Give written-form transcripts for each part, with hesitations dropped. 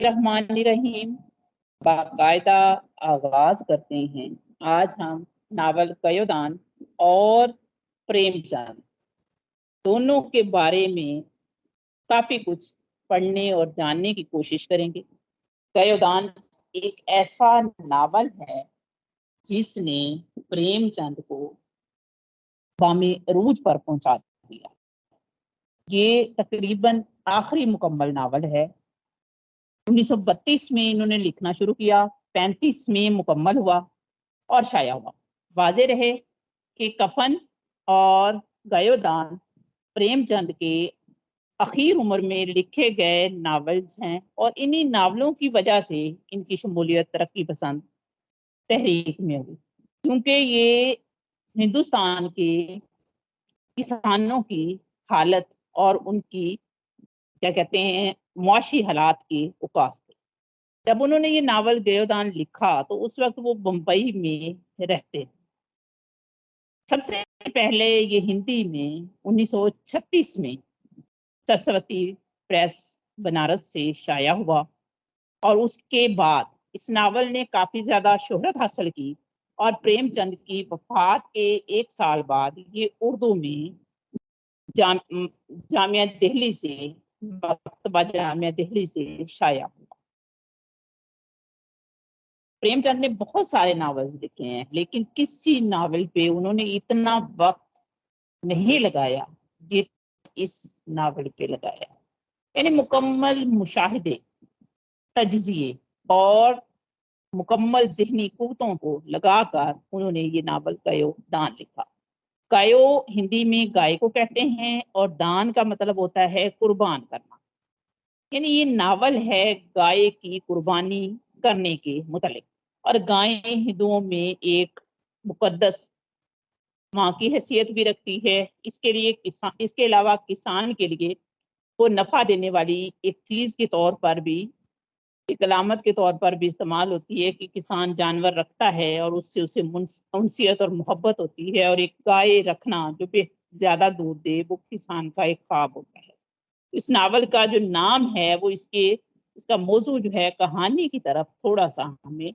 الرحمن الرحیم باقاعدہ آغاز کرتے ہیں۔ آج ہم ناول قیودان اور پریم چند دونوں کے بارے میں کافی کچھ پڑھنے اور جاننے کی کوشش کریں گے۔ قیودان ایک ایسا ناول ہے جس نے پریم چند کو بام عروج پر پہنچا دیا۔ یہ تقریباً آخری مکمل ناول ہے۔ 1932 میں انہوں نے لکھنا شروع کیا، 35 میں مکمل ہوا اور شائع ہوا۔ واضح رہے کہ کفن اور قیودان پریم چند کے اخیر عمر میں لکھے گئے ناولز ہیں، اور انہی ناولوں کی وجہ سے ان کی شمولیت ترقی پسند تحریک میں ہوئی، کیونکہ یہ ہندوستان کے کسانوں کی حالت اور ان کی کیا کہتے ہیں معاشی حالات کی عکاس تھے۔ جب انہوں نے یہ ناول قیودان لکھا تو اس وقت وہ بمبئی میں رہتے۔ سب سے پہلے یہ ہندی میں 1936 میں سرسوتی پریس بنارس سے شائع ہوا، اور اس کے بعد اس ناول نے کافی زیادہ شہرت حاصل کی، اور پریم چند کی وفات کے 1 سال بعد یہ اردو میں جامعہ دہلی سے مکتبہ جامعہ دہلی سے شائع ہوا۔ پریم چند نے بہت سارے ناولز لکھے ہیں، لیکن کسی ناول پہ انہوں نے اتنا وقت نہیں لگایا جتنا اس ناول پہ لگایا، یعنی مکمل مشاہدے، تجزیے اور مکمل ذہنی قوتوں کو لگا کر انہوں نے یہ ناول قیودان لکھا۔ قیو ہندی میں گائے کو کہتے ہیں، اور دان کا مطلب ہوتا ہے قربان کرنا، یعنی یہ ناول ہے گائے کی قربانی کرنے کے متعلق۔ اور گائیں ہندوؤں میں ایک مقدس ماں کی حیثیت بھی رکھتی ہے۔ اس کے علاوہ کسان کے لیے وہ نفع دینے والی ایک چیز کے طور پر بھی، ایک علامت کے طور پر بھی استعمال ہوتی ہے کہ کسان جانور رکھتا ہے اور اس سے اسے انسیت اور محبت ہوتی ہے، اور ایک گائے رکھنا جو زیادہ دودھ دے وہ کسان کا ایک خواب ہوتا ہے۔ اس ناول کا جو نام ہے وہ اس کا موضوع جو ہے کہانی کی طرف تھوڑا سا ہمیں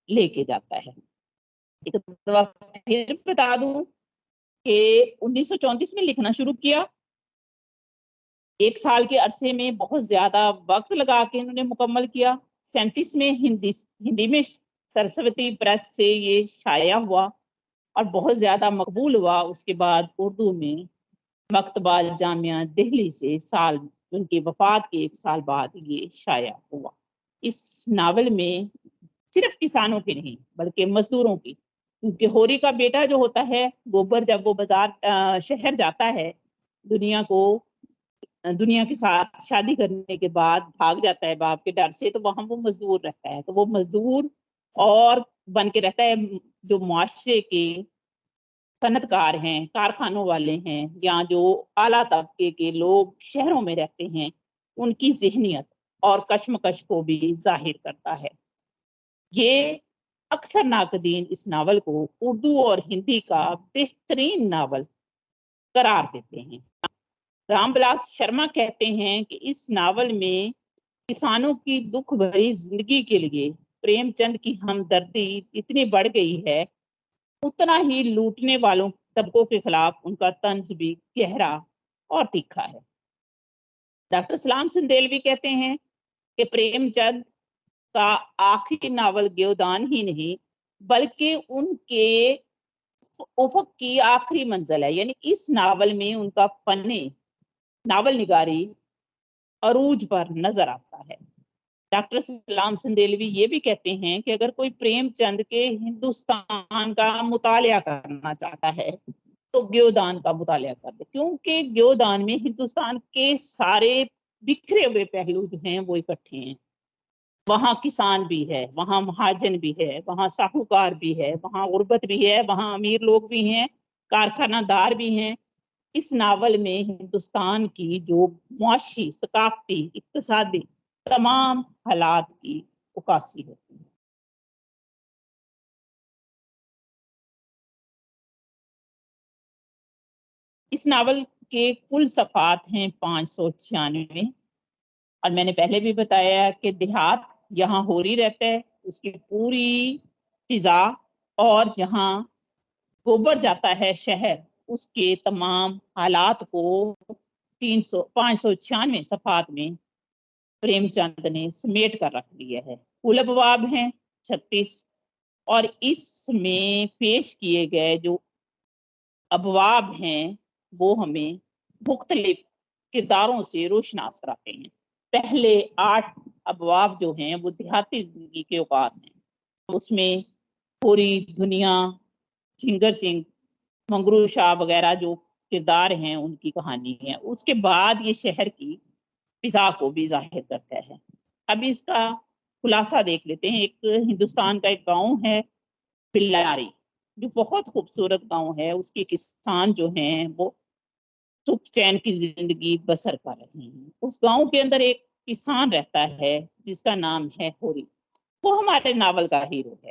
لے کے جاتا ہے۔ ایک دفعہ پھر بتا دوں کہ 1934 میں لکھنا شروع کیا، 1 سال کے عرصے میں بہت زیادہ وقت لگا کے انہوں نے مکمل کیا۔ 37 میں ہندی میں سرسوتی پریس سے یہ شائع ہوا اور بہت زیادہ مقبول ہوا۔ اس کے بعد اردو میں مکتبہ جامعہ دہلی سے ان کی وفات کے 1 سال بعد یہ شائع ہوا۔ اس ناول میں صرف کسانوں کی نہیں بلکہ مزدوروں کی، کیونکہ ہوری کا بیٹا جو ہوتا ہے گوبر، جب وہ شہر جاتا ہے دنیا کے ساتھ شادی کرنے کے بعد بھاگ جاتا ہے باپ کے ڈر سے، تو وہاں وہ مزدور رہتا ہے، تو وہ مزدور اور بن کے رہتا ہے جو معاشرے کے صنعت کار ہیں، کارخانوں والے ہیں، یا جو اعلیٰ طبقے کے لوگ شہروں میں رہتے ہیں، ان کی ذہنیت اور کشمکش کو بھی ظاہر کرتا ہے۔ یہ اکثر ناقدین اس ناول کو اردو اور ہندی کا بہترین ناول قرار دیتے ہیں۔ رام بلاس شرما کہتے ہیں کہ اس ناول میں کسانوں کی دکھ بھری زندگی کے لیے پریم چند کی ہمدردی اتنی بڑھ گئی ہے، اتنا ہی لوٹنے والوں طبقوں کے خلاف ان کا طنز بھی گہرا اور تیکھا ہے۔ ڈاکٹر سلام سندیلوی کہتے ہیں کہ پریم چند کا آخری ناول قیودان ہی نہیں بلکہ ان کے افق کی آخری منزل ہے، یعنی اس ناول میں ان کا فن ناول نگاری عروج پر نظر آتا ہے۔ ڈاکٹر سلام سندیلوی یہ بھی کہتے ہیں کہ اگر کوئی پریم چند کے ہندوستان کا مطالعہ کرنا چاہتا ہے تو قیودان کا مطالعہ کر دے، کیونکہ قیودان میں ہندوستان کے سارے بکھرے ہوئے پہلو جو ہیں وہ اکٹھے ہیں۔ وہاں کسان بھی ہے، وہاں مہاجن بھی ہے، وہاں ساہوکار بھی ہے، وہاں غربت بھی ہے، وہاں امیر لوگ بھی ہیں، کارخانہ دار بھی ہیں۔ اس ناول میں ہندوستان کی جو معاشی، ثقافتی، اقتصادی تمام حالات کی عکاسی ہوتی ہے۔ اس ناول کے کل صفحات ہیں 596، اور میں نے پہلے بھی بتایا کہ دیہات یہاں ہوری رہتا ہے، اس کی پوری فضا، اور جہاں گوبر جاتا ہے شہر، اس کے تمام حالات کو 596 صفحات میں پریم چند نے سمیٹ کر رکھ دیا ہے۔ کل ابواب ہیں 36، اور اس میں پیش کیے گئے جو ابواب ہیں وہ ہمیں مختلف کرداروں سے روشناس کراتے ہیں۔ پہلے 8 ابواب جو ہیں وہ دیہاتی زندگی کے اوقات ہیں، اس میں پوری دنیا، جھنگر سنگھ، منگرو شاہ وغیرہ جو کردار ہیں ان کی کہانی ہے۔ اس کے بعد یہ شہر کی فضا کو بھی ظاہر کرتا ہے۔ اب اس کا خلاصہ دیکھ لیتے ہیں۔ ایک ہندوستان کا ایک گاؤں ہے بلاری، جو بہت خوبصورت گاؤں ہے۔ اس کے کسان جو ہیں وہ سکھ چین کی زندگی بسر کر رہے ہیں۔ اس گاؤں کے اندر ایک کسان رہتا ہے جس کا نام ہے ہوری، وہ ہمارے ناول کا ہیرو ہے۔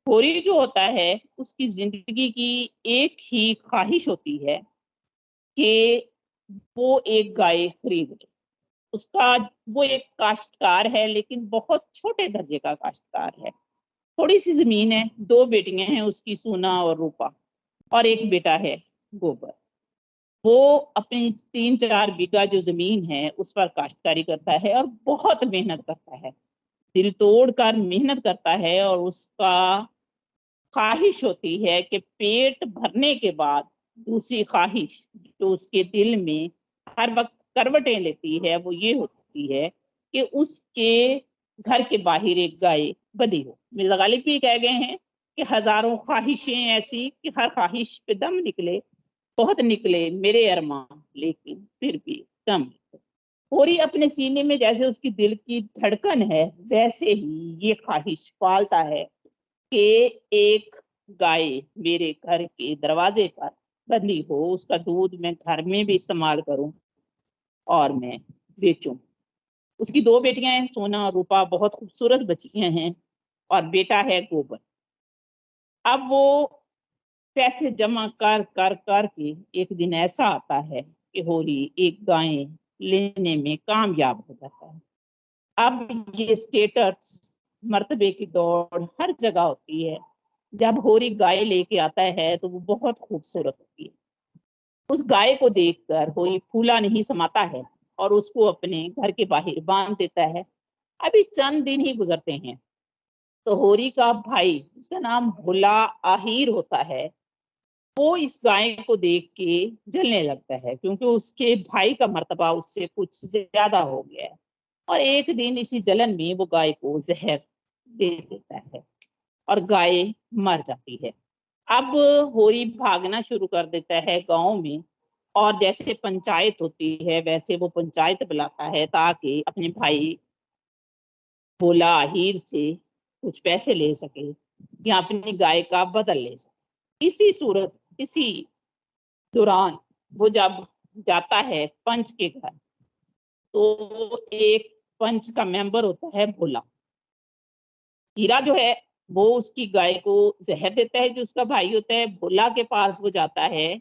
ہوری جو ہوتا ہے اس کی زندگی کی ایک ہی خواہش ہوتی ہے کہ وہ ایک گائے خرید لے۔ اس کا وہ ایک کاشتکار ہے، لیکن بہت چھوٹے درجے کا کاشتکار ہے۔ تھوڑی سی زمین ہے، 2 بیٹیاں ہیں اس کی، سونا اور روپا، اور ایک بیٹا ہے گوبر۔ وہ اپنی 3-4 بیگھہ جو زمین ہے اس پر کاشتکاری کرتا ہے اور بہت محنت کرتا ہے، دل توڑ کر محنت کرتا ہے، اور اس کا خواہش ہوتی ہے کہ پیٹ بھرنے کے بعد دوسری خواہش جو اس کے دل میں ہر وقت کروٹیں لیتی ہے وہ یہ ہوتی ہے کہ اس کے گھر کے باہر ایک گائے بدی ہو۔ مرزا غالب بھی کہہ گئے ہیں کہ ہزاروں خواہشیں ایسی کہ ہر خواہش پہ دم نکلے، بہت نکلے میرے ارمان لیکن پھر بھی کم نکلے۔ ہوری اپنے سینے میں جیسے اس کی دل کی دھڑکن ہے ویسے ہی یہ خواہش پالتا ہے کہ ایک گائے میرے گھر کے دروازے پر بندھی ہو، اس کا دودھ میں گھر میں بھی استعمال کروں اور میں بیچوں۔ اس کی 2 بیٹیاں ہیں، سونا اور روپا، بہت خوبصورت بچیاں ہیں، اور بیٹا ہے گوبر۔ اب وہ پیسے جمع کر کر کر کے ایک دن ایسا آتا ہے کہ ہوری ایک گائے لینے میں کامیاب ہو جاتا ہے۔ اب یہ اسٹیٹس، مرتبے کی دوڑ ہر جگہ ہوتی ہے۔ جب ہوری گائے لے کے آتا ہے تو وہ بہت خوبصورت ہوتی ہے۔ اس گائے کو دیکھ کر ہوری پھولا نہیں سماتا ہے اور اس کو اپنے گھر کے باہر باندھ دیتا ہے۔ ابھی چند دن ہی گزرتے ہیں تو ہوری کا بھائی جس کا نام بھولا آہیر ہوتا ہے، وہ اس گائے کو دیکھ کے جلنے لگتا ہے، کیونکہ اس کے بھائی کا مرتبہ اس سے کچھ زیادہ ہو گیا ہے، اور ایک دن اسی جلن میں وہ گائے کو زہر دے دیتا ہے اور گائے مر جاتی ہے۔ اب ہوری بھاگنا شروع کر دیتا ہے گاؤں میں، اور جیسے پنچایت ہوتی ہے ویسے وہ پنچایت بلاتا ہے تاکہ اپنے بھائی بھولا آہیر سے کچھ پیسے لے سکے یا اپنی گائے کا بدل لے سکے۔ اسی دوران وہ جب جاتا ہے پنچ کے گھر تو ایک پنچ کا ممبر ہوتا ہے بھولا، ہیرا جو ہے وہ اس کی گائے کو زہر دیتا ہے جو اس کا بھائی ہوتا ہے۔ بھولا کے پاس وہ جاتا ہے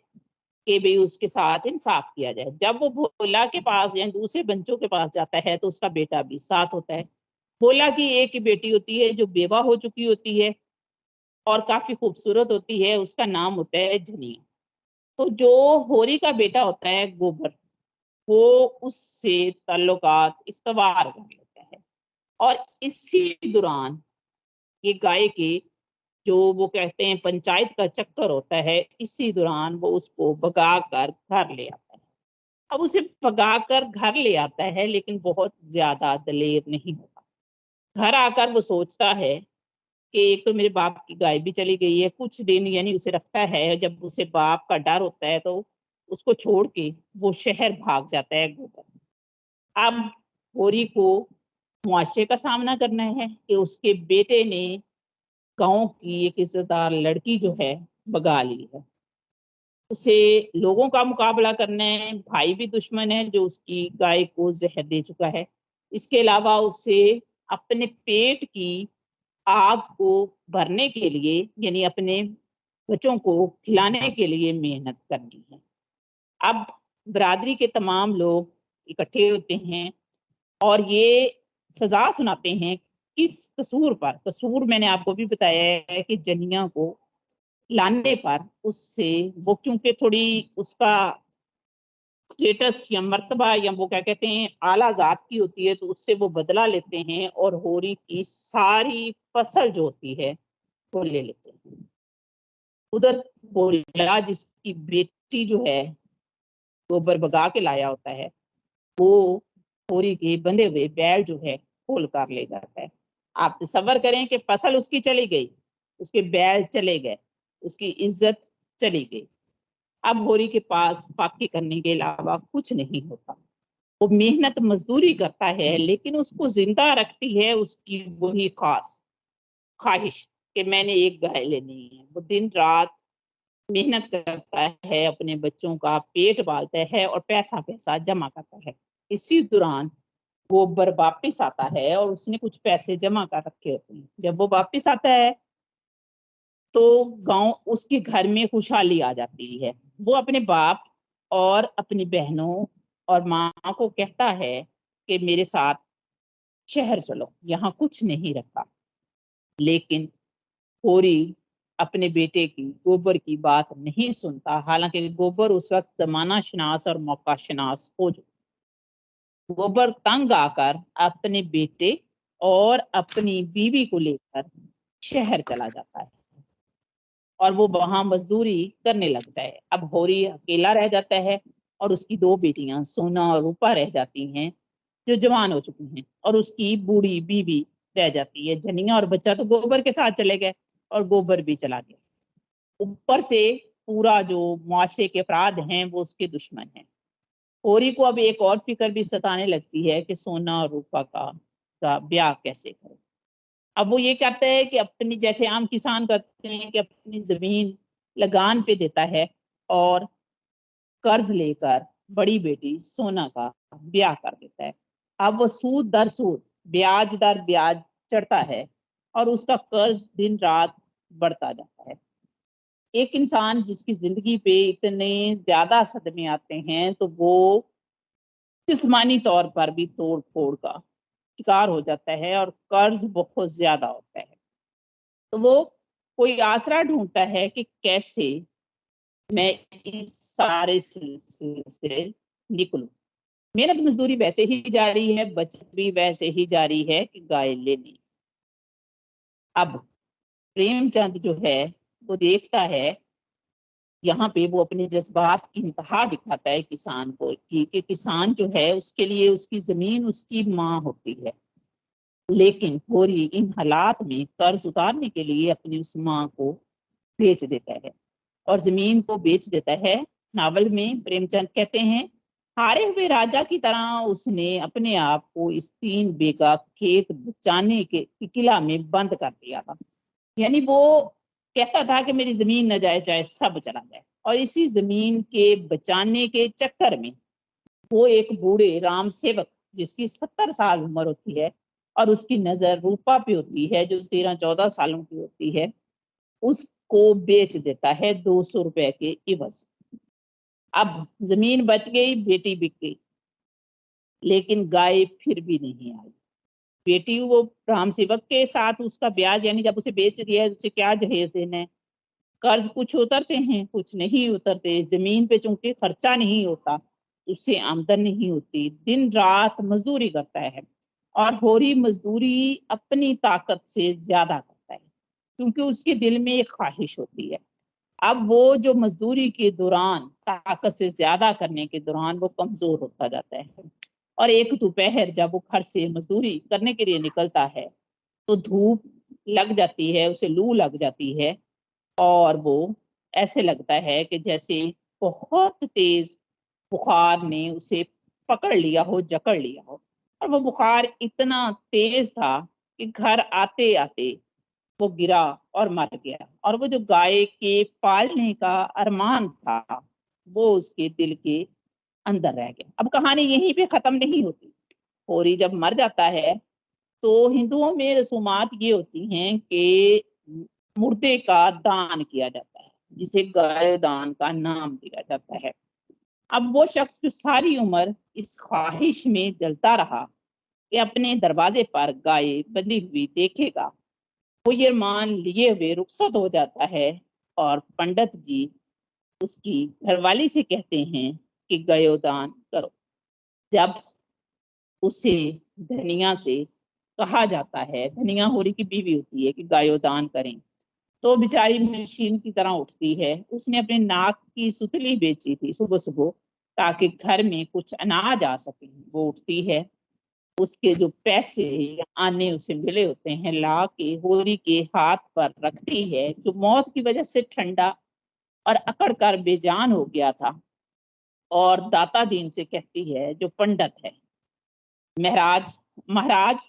کہ بھئی اس کے ساتھ انصاف کیا جائے۔ جب وہ بھولا کے پاس یا دوسرے بنچوں کے پاس جاتا ہے تو اس کا بیٹا بھی ساتھ ہوتا ہے۔ بھولا کی ایک ہی بیٹی ہوتی ہے جو بیوہ ہو چکی ہوتی ہے اور کافی خوبصورت ہوتی ہے، اس کا نام ہوتا ہے جھنیا۔ تو جو ہوری کا بیٹا ہوتا ہے گوبر، وہ اس سے تعلقات استوار کر لیتا ہے، اور اسی دوران یہ گائے کے جو وہ کہتے ہیں پنچایت کا چکر ہوتا ہے، اسی دوران وہ اس کو بھگا کر گھر لے آتا ہے۔ اب اسے بھگا کر گھر لے آتا ہے لیکن بہت زیادہ دلیر نہیں ہوتا۔ گھر آ کر وہ سوچتا ہے کہ ایک تو میرے باپ کی گائے بھی چلی گئی ہے، کچھ دن یعنی اسے رکھتا ہے، جب اسے باپ کا ڈر ہوتا ہے تو اس کو چھوڑ کے وہ شہر بھاگ جاتا ہے گوبر۔ اب ہوری کو معاشرے کا سامنا کرنا ہے کہ اس کے بیٹے نے گاؤں کی ایک عزت دار لڑکی جو ہے بگا لی ہے، اسے لوگوں کا مقابلہ کرنا ہے، بھائی بھی دشمن ہے جو اس کی گائے کو زہر دے چکا ہے، اس کے علاوہ اسے اپنے پیٹ کی آگ کو بھرنے کے لیے یعنی اپنے بچوں کو کھلانے کے لیے محنت کرنی ہے۔ اب برادری کے تمام لوگ اکٹھے ہوتے ہیں اور یہ سزا سناتے ہیں کس قصور پر؟ قصور میں نے آپ کو بھی بتایا ہے کہ جنیاں کو لانے پر اس سے وہ کیونکہ تھوڑی اس کا اسٹیٹس یا مرتبہ یا وہ کیا کہتے ہیں اعلیٰ ذات کی ہوتی ہے، تو اس سے وہ بدلہ لیتے ہیں اور ہوری کی ساری فصل جو ہوتی ہے وہ لے لیتے ہیں۔ ادھر بولا جس کی بیٹی جو ہے گوبر بگا کے لایا ہوتا ہے، وہ ہوری کے بندھے ہوئے بیل جو ہے کھول کر لے جاتا ہے۔ آپ تصور کریں کہ فصل اس کی چلی گئی، اس کے بیل چلے گئے، اس کی عزت چلی گئی، اب ہوری کے پاس فاقے کرنے کے علاوہ کچھ نہیں ہوتا۔ وہ محنت مزدوری کرتا ہے لیکن اس کو زندہ رکھتی ہے اس کی وہی خاص خواہش کہ میں نے ایک گائے لینی ہے۔ وہ دن رات محنت کرتا ہے، اپنے بچوں کا پیٹ پالتا ہے اور پیسہ جمع کرتا ہے۔ اسی دوران گوبر واپس آتا ہے اور اس نے کچھ پیسے جمع کر رکھے ہوتے ہیں۔ جب وہ واپس آتا ہے تو گاؤں اس کے گھر میں خوشحالی آ جاتی ہے۔ وہ اپنے باپ اور اپنی بہنوں اور ماں کو کہتا ہے کہ میرے ساتھ شہر چلو، یہاں کچھ نہیں رکھا۔ لیکن ہوری اپنے بیٹے کی گوبر کی بات نہیں سنتا، حالانکہ گوبر اس وقت زمانہ شناس اور موقع شناس ہو چکا۔ گوبر تنگ آ کر اپنے بیٹے اور اپنی بیوی کو لے کر شہر چلا جاتا ہے اور وہ وہاں مزدوری کرنے لگتا ہے۔ اب ہوری اکیلا رہ جاتا ہے اور اس کی 2 بیٹیاں سونا اور روپا رہ جاتی ہیں جو جوان ہو چکی ہیں، اور اس کی بوڑھی بیوی رہ جاتی ہے۔ جنیاں اور بچہ تو گوبر کے ساتھ چلے گئے اور گوبر بھی چلا گیا۔ اوپر سے پورا جو معاشرے کے افراد ہیں وہ اس کے دشمن ہیں۔ ہوری کو اب ایک اور فکر بھی ستانے لگتی ہے کہ سونا اور روپا کا بیاہ کیسے کرے۔ اب وہ یہ کہتا ہے کہ اپنی جیسے عام کسان کرتے ہیں کہ اپنی زمین لگان پہ دیتا ہے اور قرض لے کر بڑی بیٹی سونا کا بیاہ کر دیتا ہے۔ اب وہ سود در سود، بیاج در بیاج چڑھتا ہے اور اس کا قرض دن رات بڑھتا جاتا ہے۔ ایک انسان جس کی زندگی پہ اتنے زیادہ صدمے آتے ہیں تو وہ جسمانی طور پر بھی توڑ پھوڑ کا شکار ہو جاتا ہے اور قرض بہت زیادہ ہوتا ہے، تو وہ کوئی آسرا ڈھونڈتا ہے کہ کیسے میں اس سارے سلسلے سے نکلوں۔ محنت مزدوری ویسے ہی جاری ہے، بچت بھی ویسے ہی جاری ہے کہ گائے لینی۔ اب پریم چند جو ہے وہ دیکھتا ہے، یہاں پہ وہ اپنے جذبات کی انتہا دکھاتا ہے کسان کو کہ کسان جو ہے اس کے لیے اس کی زمین اس کی ماں ہوتی ہے، لیکن ہوری ان حالات میں قرض اتارنے کے لیے اپنی اس ماں کو بیچ دیتا ہے اور زمین کو بیچ دیتا ہے۔ ناول میں پریم چند کہتے ہیں ہارے ہوئے راجا کی طرح اس نے اپنے آپ کو اس 3 بیگھہ کھیت بچانے کے قلعہ میں بند کر دیا تھا۔ یعنی وہ کہتا تھا کہ میری زمین نہ جائے چاہے سب چلا جائے، اور اسی زمین کے بچانے کے چکر میں وہ ایک بوڑھے رام سیوک جس کی 70 سال عمر ہوتی ہے اور اس کی نظر روپا پہ ہوتی ہے جو 13-14 سالوں کی ہوتی ہے، اس کو بیچ دیتا ہے 200 روپے کے عوض۔ اب زمین بچ گئی، بیٹی بک گئی، لیکن گائے پھر بھی نہیں آئی۔ بیٹی وہ رام سیوک کے ساتھ اس کا بیاج، یعنی جب اسے بیچ دیا ہے اسے کیا جہیز دینا ہے؟ قرض کچھ اترتے ہیں کچھ نہیں اترتے، زمین پہ چونکہ خرچہ نہیں ہوتا اس سے آمدن نہیں ہوتی، دن رات مزدوری کرتا ہے اور ہوری مزدوری اپنی طاقت سے زیادہ کرتا ہے کیونکہ اس کے دل میں ایک خواہش ہوتی ہے۔ اب وہ جو مزدوری کے دوران طاقت سے زیادہ کرنے کے دوران وہ کمزور ہوتا جاتا ہے، اور ایک دوپہر جب وہ گھر سے مزدوری کرنے کے لیے نکلتا ہے تو دھوپ لگ جاتی ہے، اسے لو لگ جاتی ہے اور وہ ایسے لگتا ہے کہ جیسے بہت تیز بخار نے اسے پکڑ لیا ہو، جکڑ لیا ہو، اور وہ بخار اتنا تیز تھا کہ گھر آتے آتے وہ گرا اور مر گیا، اور وہ جو گائے کے پالنے کا ارمان تھا وہ اس کے دل کے اندر رہ گیا۔ اب کہانی یہیں پہ ختم نہیں ہوتی۔ ہوری جب مر جاتا ہے تو ہندوؤں میں رسومات یہ ہوتی ہیں کہ مردے کا دان کیا جاتا ہے جسے گائے دان کا نام دیا جاتا ہے۔ اب وہ شخص جو ساری عمر اس خواہش میں جلتا رہا کہ اپنے دروازے پر گائے بندی ہوئی دیکھے گا، وہ یہ مان لیے ہوئے رخصت ہو جاتا ہے اور پنڈت جی اس کی گھر والی سے کہتے ہیں کہ گایو دان کرو۔ جب اسے دھنیا سے کہا جاتا ہے، دھنیا ہوری کی بیوی ہوتی ہے، کہ گایو دان کریں، تو بیچاری مشین کی طرح اٹھتی ہے۔ اس نے اپنے ناک کی ستلی بیچی تھی صبح صبح تاکہ گھر میں کچھ اناج آ سکے۔ وہ اٹھتی ہے، اس کے جو پیسے آنے اسے ملے ہوتے ہیں لا کے ہوری کے ہاتھ پر رکھتی ہے، جو موت کی وجہ سے ٹھنڈا اور اکڑ کر بے جان ہو گیا تھا، اور داتا دین سے کہتی ہے جو پنڈت ہے، مہاراج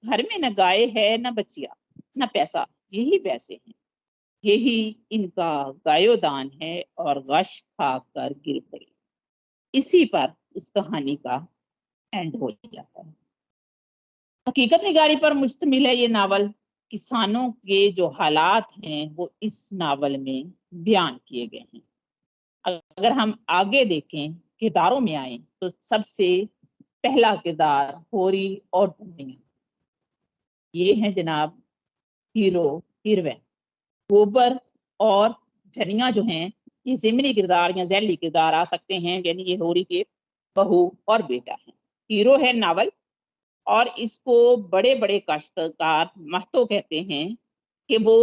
گھر میں نہ گائے ہے نہ بچیا نہ پیسہ، یہی پیسے ہیں، یہی ان کا گایو دان ہے، اور غش کھا کر گر گئی۔ اسی پر اس کہانی کا اینڈ ہو جاتا ہے۔ حقیقت نگاری پر مشتمل ہے یہ ناول۔ کسانوں کے جو حالات ہیں وہ اس ناول میں بیان کیے گئے ہیں۔ اگر ہم آگے دیکھیں، کرداروں میں آئیں، تو سب سے پہلا کردار ہوری اور دھنیا، یہ ہیں جناب ہیرو ہیروین۔ گوبر اور جھنیا جو ہیں یہ ضمنی کردار یا ذیلی کردار آ سکتے ہیں، یعنی یہ ہوری کے بہو اور بیٹا ہیں۔ ہیرو ہے ناول، اور اس کو بڑے بڑے کاشتکار مہتو کہتے ہیں، کہ وہ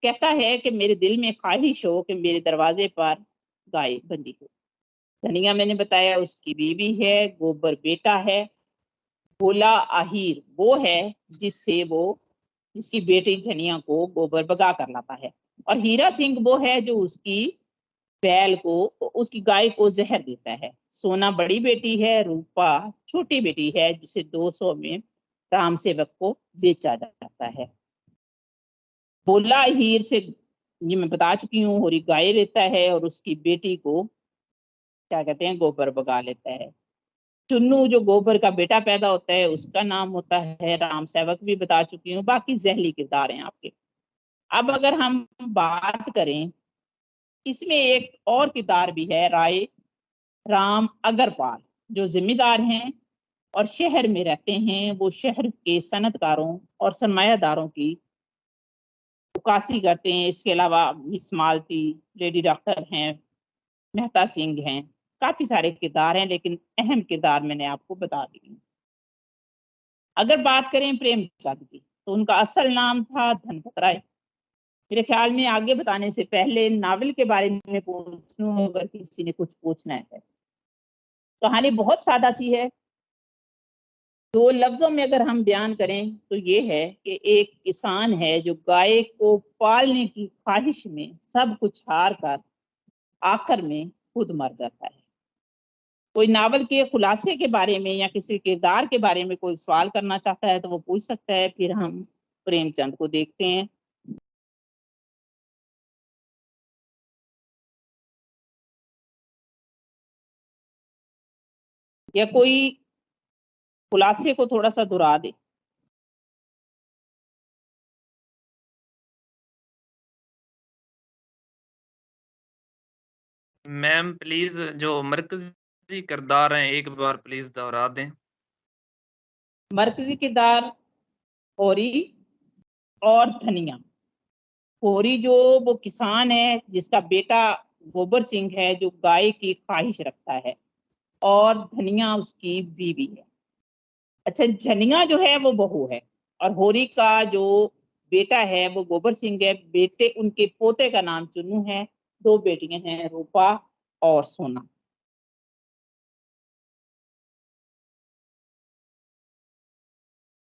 کہتا ہے کہ میرے دل میں خواہش ہو کہ میرے دروازے پر گائے بندی ہو۔ دھنیا میں نے بتایا اس کی بیوی ہے، گوبر بیٹا ہے، بولا آہیر وہ ہے جس کی بیٹی جھنیا کو گوبر بگا کر لاتا ہے، اور ہیرا سنگھ وہ ہے جو اس کی گائے کو زہر دیتا ہے۔ سونا بڑی بیٹی ہے، روپا چھوٹی بیٹی ہے جسے 200 میں رام سیوک کو بیچا جاتا ہے۔ بولا ہیر سے یہ میں بتا چکی ہوں، ہوری گائے لیتا ہے اور اس کی بیٹی کو کیا کہتے ہیں گوبر بگا لیتا ہے۔ چنو جو گوبر کا بیٹا پیدا ہوتا ہے اس کا نام ہوتا ہے رام سیوک، بھی بتا چکی ہوں، باقی ذیلی کردار ہیں آپ کے۔ اب اگر ہم بات کریں، اس میں ایک اور کردار بھی ہے رائے رام اگرپال، جو ذمہ دار ہیں اور شہر میں رہتے ہیں۔ وہ شہر کے صنعت کاروں اور سرمایہ داروں کی عکاسی کرتے ہیں۔ اس کے علاوہ مس مالتی، لیڈی ڈاکٹر ہیں، مہتا سنگھ ہیں، کافی سارے کردار ہیں، لیکن اہم کردار میں نے آپ کو بتا دی۔ اگر بات کریں پریم چند کی، تو ان کا اصل نام تھا دھنپت رائے۔ میرے خیال میں آگے بتانے سے پہلے ناول کے بارے میں پوچھوں، اگر کسی نے کچھ پوچھنا ہے۔ کہانی بہت سادہ سی ہے، 2 لفظوں میں اگر ہم بیان کریں تو یہ ہے کہ ایک کسان ہے جو گائے کو پالنے کی خواہش میں سب کچھ ہار کر آخر میں خود مر جاتا ہے۔ کوئی ناول کے خلاصے کے بارے میں یا کسی کردار کے بارے میں کوئی سوال کرنا چاہتا ہے تو وہ پوچھ سکتا ہے، پھر ہم پریم چند کو دیکھتے ہیں۔ یا کوئی خلاصے کو تھوڑا سا دہرا دے۔ میم پلیز جو مرکزی کردار ہیں ایک بار پلیز دہرا دیں۔ مرکزی کردار ہوری اور دھنیا۔ ہوری جو وہ کسان ہے جس کا بیٹا گوبر سنگھ ہے جو گائے کی خواہش رکھتا ہے، اور دھنیا اس کی بیوی ہے۔ اچھا، جھنیا جو ہے وہ بہو ہے، اور ہوری کا جو بیٹا ہے وہ گوبر سنگھ ہے۔ بیٹے ان کے پوتے کا نام چنو ہے، 2 بیٹیاں ہیں روپا اور سونا۔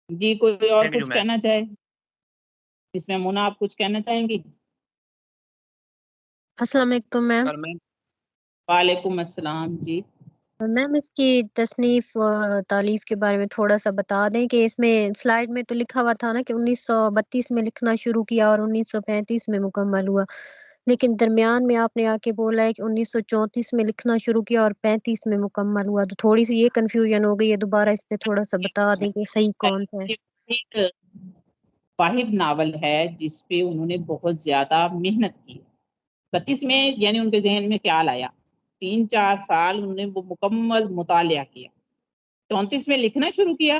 جی کوئی اور کچھ کہنا چاہے؟ اس میں مونا آپ کچھ کہنا چاہیں گی؟ السلام علیکم میم۔ وعلیکم السلام۔ جی میم اس کی تصنیف اور تالیف کے بارے میں تھوڑا سا بتا دیں کہ اس میں سلائیڈ میں تو لکھا ہوا تھا نا کہ 1932 میں لکھنا شروع کیا اور 1935 میں مکمل ہوا، لیکن درمیان میں آپ نے آ کے بولا ہے کہ 1934 میں لکھنا شروع کیا اور 35 میں مکمل ہوا، تو تھوڑی سی یہ کنفیوژن ہو گئی ہے، دوبارہ اس پہ تھوڑا سا بتا دیں کہ صحیح کون سا ہے۔ ایک واحد ناول ہے جس پہ انہوں نے بہت زیادہ محنت کی۔ 32 میں یعنی ان کے ذہن میں خیال آیا، 3-4 سال انہوں نے وہ مکمل مطالعہ کیا، 34 میں لکھنا شروع کیا،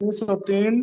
1903।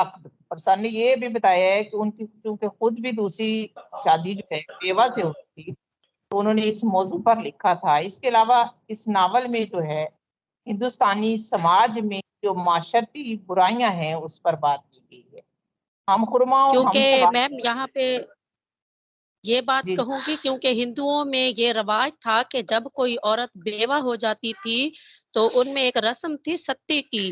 عقد، اور سر نے یہ بھی بتایا ہے کہ ان کی چونکہ خود بھی دوسری شادی جو ہے بیوہ سے ہوتی تھی تو انہوں نے اس موضوع پر لکھا تھا۔ اس کے علاوہ اس ناول میں جو ہے ہندوستانی سماج میں جو معاشرتی برائیاں ہیں اس پر بات کی گئی ہے۔ ہم خرماؤں ہم کیونکہ سماج میم یہاں پہ یہ بات جی کہوں گی، کیونکہ ہندوؤں میں یہ رواج تھا کہ جب کوئی عورت بیوہ ہو جاتی تھی تو ان میں ایک رسم تھی ستی کی،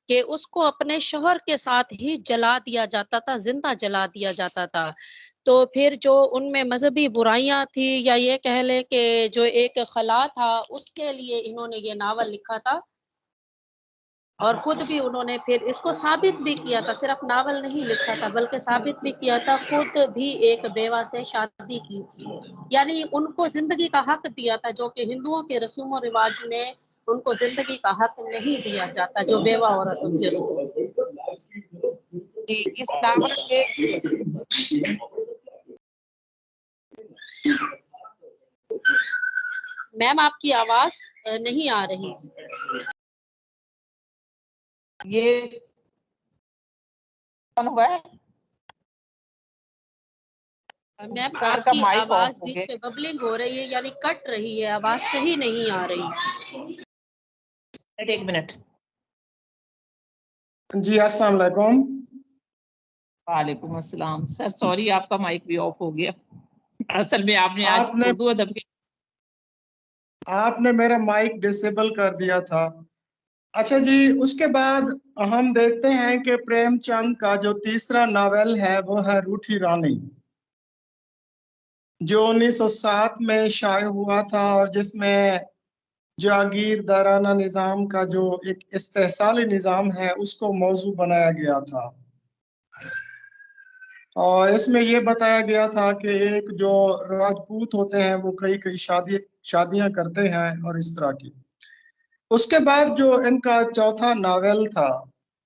کہ اس کو اپنے شوہر کے ساتھ ہی جلا دیا جاتا تھا، زندہ جلا دیا جاتا تھا۔ تو پھر جو ان میں مذہبی برائیاں تھی، یا یہ کہہ لیں کہ جو ایک خلا تھا، اس کے لیے انہوں نے یہ ناول لکھا تھا، اور خود بھی انہوں نے پھر اس کو ثابت بھی کیا تھا، صرف ناول نہیں لکھا تھا بلکہ ثابت بھی کیا تھا، خود بھی ایک بیوہ سے شادی کی تھی، یعنی ان کو زندگی کا حق دیا تھا، جو کہ ہندوؤں کے رسوم و رواج میں ان کو زندگی کا حق نہیں دیا جاتا، جو بیوہ عورت ہوتی ہے اس کو۔ جی اس ناول میں میم آپ کی آواز نہیں آ رہی۔ یہ کون ہوا ہے؟ میم سر آپ کا کی مائک آف آواز ہو بیچ گیا۔ میں ببلنگ ہو رہی ہے، یعنی کٹ رہی ہے، آواز صحیح نہیں آ رہی۔ ایک منٹ۔ جی السلام علیکم۔ وعلیکم السلام سر، سوری آپ کا مائک بھی آف ہو گیا۔ اصل میں آپ نے آج اردو ادب کے آپ نے میرا مائک ڈسیبل کر دیا تھا۔ اچھا جی، اس کے بعد ہم دیکھتے ہیں کہ پریم چند کا جو تیسرا ناول ہے وہ ہے روٹھی رانی، جو 1907 میں شائع ہوا تھا، اور جس میں جاگیر دارانہ نظام کا جو ایک استحصالی نظام ہے اس کو موضوع بنایا گیا تھا، اور اس میں یہ بتایا گیا تھا کہ ایک جو راجپوت ہوتے ہیں وہ کئی شادیاں کرتے ہیں اور اس طرح کی۔ اس کے بعد جو ان کا چوتھا ناول تھا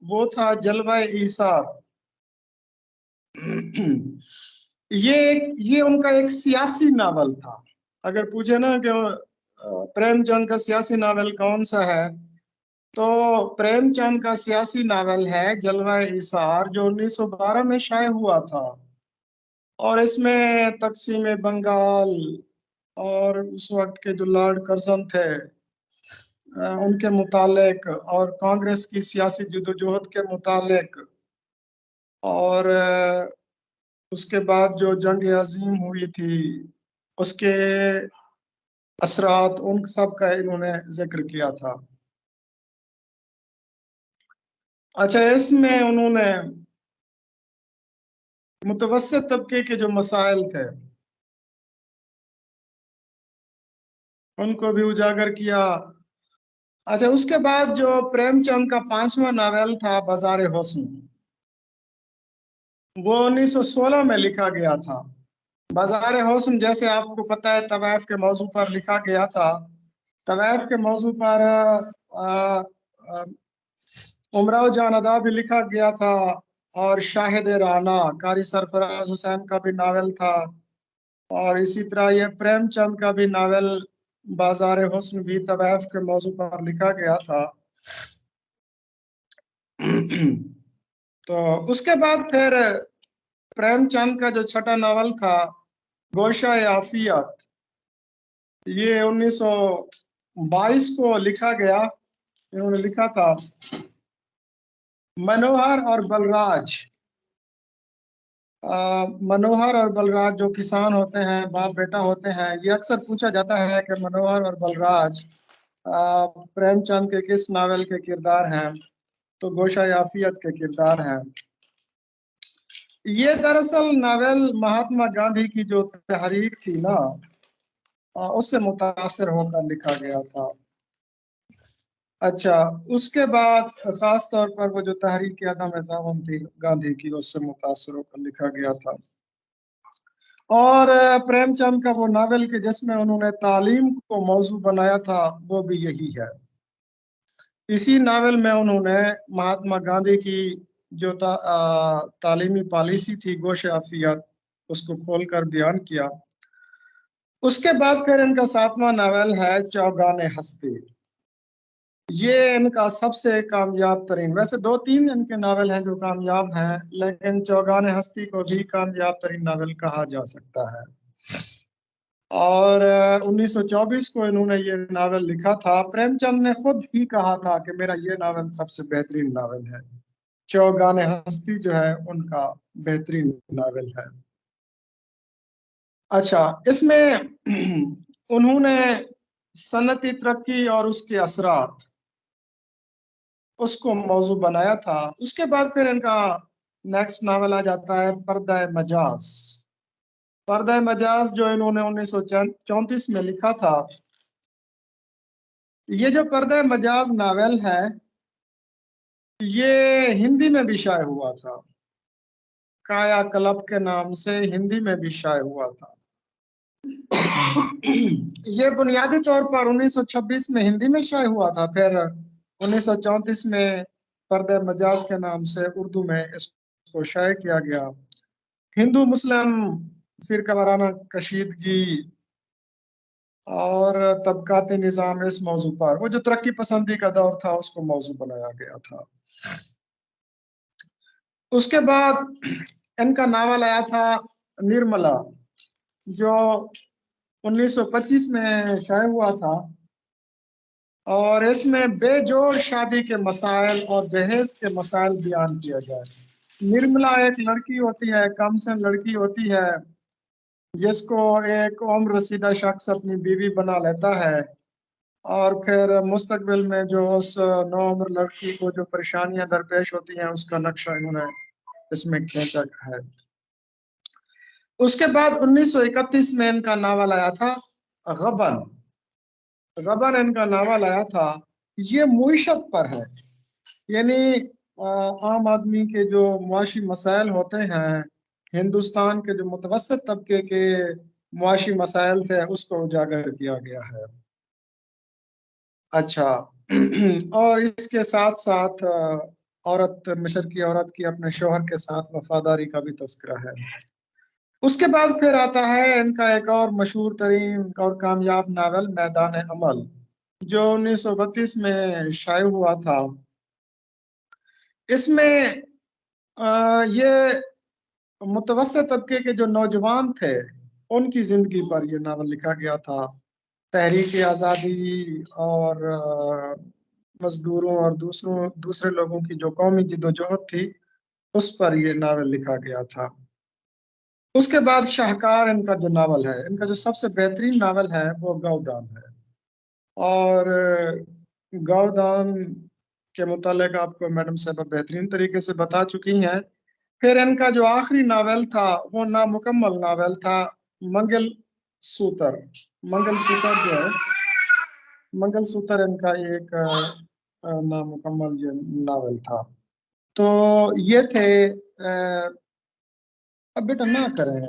وہ تھا جلوہ ایثار۔ یہ ان کا ایک سیاسی ناول تھا۔ اگر پوچھے نا کہ پریم چند کا سیاسی ناول کون سا ہے، تو پریم چند کا سیاسی ناول ہے جلوہ ایثار، جو 1912 میں شائع ہوا تھا، اور اس میں تقسیم بنگال اور اس وقت کے جو لارڈ کرزن تھے ان کے متعلق، اور کانگریس کی سیاسی جدوجہد کے متعلق، اور اس کے بعد جو جنگ عظیم ہوئی تھی اس کے اثرات، ان سب کا انہوں نے ذکر کیا تھا۔ اچھا، اس میں انہوں نے متوسط طبقے کے جو مسائل تھے ان کو بھی اجاگر کیا۔ اچھا، اس کے بعد جو پریم چند کا پانچواں ناول تھا بازار حسن، وہ 1916 میں لکھا گیا تھا۔ بازار حسن جیسے آپ کو پتہ ہے طوائف کے موضوع پر لکھا گیا تھا۔ طوائف کے موضوع پر امراؤ جان ادا بھی لکھا گیا تھا، اور شاہد رانا قاری سرفراز حسین کا بھی ناول تھا، اور اسی طرح یہ پریم چند کا بھی ناول بازار حسن بھی طوائف کے موضوع پر لکھا گیا تھا۔ تو اس کے بعد پھر پریم چند کا جو چھٹا ناول تھا گوشہ عافیت، یہ 1922 کو لکھا گیا۔ انہوں نے لکھا تھا منوہر اور بلراج۔ منوہر اور بلراج جو کسان ہوتے ہیں، باپ بیٹا ہوتے ہیں، یہ اکثر پوچھا جاتا ہے کہ منوہر اور بلراج پریم چند کے کس ناول کے کردار ہیں، تو گوشہ عافیت کے کردار ہیں۔ یہ دراصل ناول مہاتما گاندھی کی جو تحریک تھی نا، اس سے متاثر ہو کر لکھا گیا تھا۔ اچھا، اس کے بعد خاص طور پر وہ جو تحریک عدم تعاون تھی گاندھی کی، اس سے متاثر ہو کر لکھا گیا تھا۔ اور پریم چند کا وہ ناول کہ جس میں انہوں نے تعلیم کو موضوع بنایا تھا وہ بھی یہی ہے۔ اسی ناول میں انہوں نے مہاتما گاندھی کی جو تعلیمی پالیسی تھی گوشہ عافیت، اس کو کھول کر بیان کیا۔ اس کے بعد پھر ان کا ساتواں ناول ہے چوگان ہستی۔ یہ ان کا سب سے کامیاب ترین، ویسے 2-3 ان کے ناول ہیں جو کامیاب ہیں، لیکن چوگان ہستی کو بھی کامیاب ترین ناول کہا جا سکتا ہے۔ اور 1924 کو انہوں نے یہ ناول لکھا تھا۔ پریم چند نے خود ہی کہا تھا کہ میرا یہ ناول سب سے بہترین ناول ہے۔ چوگان ہستی جو ہے ان کا بہترین ناول ہے۔ اچھا، اس میں انہوں نے صنعتی ترقی اور اس کے اثرات اس کو موضوع بنایا تھا۔ اس کے بعد پھر ان کا نیکسٹ ناول آ جاتا ہے پردہ مجاز۔ پردہ مجاز جو انہوں نے 1934 میں لکھا تھا۔ یہ جو پردہ مجاز ناول ہے یہ ہندی میں بھی شائع ہوا تھا، کایا کلپ کے نام سے ہندی میں بھی شائع ہوا تھا۔ یہ بنیادی طور پر 1926 میں ہندی میں شائع ہوا تھا، پھر 1934 میں پردہ مجاز کے نام سے اردو میں اس کو شائع کیا گیا۔ ہندو مسلم فرقہ وارانہ کشیدگی اور طبقاتی نظام اس موضوع پر، وہ جو ترقی پسندی کا دور تھا اس کو موضوع بنایا گیا تھا۔ اس کے بعد ان کا ناول آیا تھا نرملا، جو 1925 میں شائع ہوا تھا، اور اس میں بے جوڑ شادی کے مسائل اور جہیز کے مسائل بیان کیا جائے۔ نرملا ایک لڑکی ہوتی ہے، کم سن لڑکی ہوتی ہے، جس کو ایک عمر رسیدہ شخص اپنی بیوی بنا لیتا ہے، اور پھر مستقبل میں جو اس نوعمر لڑکی کو جو پریشانیاں درپیش ہوتی ہیں اس کا نقشہ انہوں نے اس میں کھینچا ہے۔ اس کے بعد 1931 میں ان کا ناول آیا تھا غبن۔ غبن ان کا ناول آیا تھا، یہ معیشت پر ہے، یعنی عام آدمی کے جو معاشی مسائل ہوتے ہیں، ہندوستان کے جو متوسط طبقے کے معاشی مسائل تھے اس کو اجاگر کیا گیا ہے۔ اچھا، اور اس کے ساتھ ساتھ عورت، مشرقی عورت کی اپنے شوہر کے ساتھ وفاداری کا بھی تذکرہ ہے۔ اس کے بعد پھر آتا ہے ان کا ایک اور مشہور ترین اور کامیاب ناول میدان عمل، جو 1932 میں شائع ہوا تھا۔ اس میں یہ متوسط طبقے کے جو نوجوان تھے ان کی زندگی پر یہ ناول لکھا گیا تھا۔ تحریک آزادی اور مزدوروں اور دوسرے لوگوں کی جو قومی جدوجہد تھی اس پر یہ ناول لکھا گیا تھا۔ اس کے بعد شاہکار ان کا جو ناول ہے، ان کا جو سب سے بہترین ناول ہے وہ گودان ہے، اور گودان کے متعلق آپ کو میڈم صاحبہ بہترین طریقے سے بتا چکی ہیں۔ پھر ان کا جو آخری ناول تھا وہ نامکمل ناول تھا منگل سوتر۔ منگل سوتر جو ہے، منگل سوتر ان کا ایک نامکمل ناول تھا۔ تو یہ تھے، اب بیٹا نہ کریں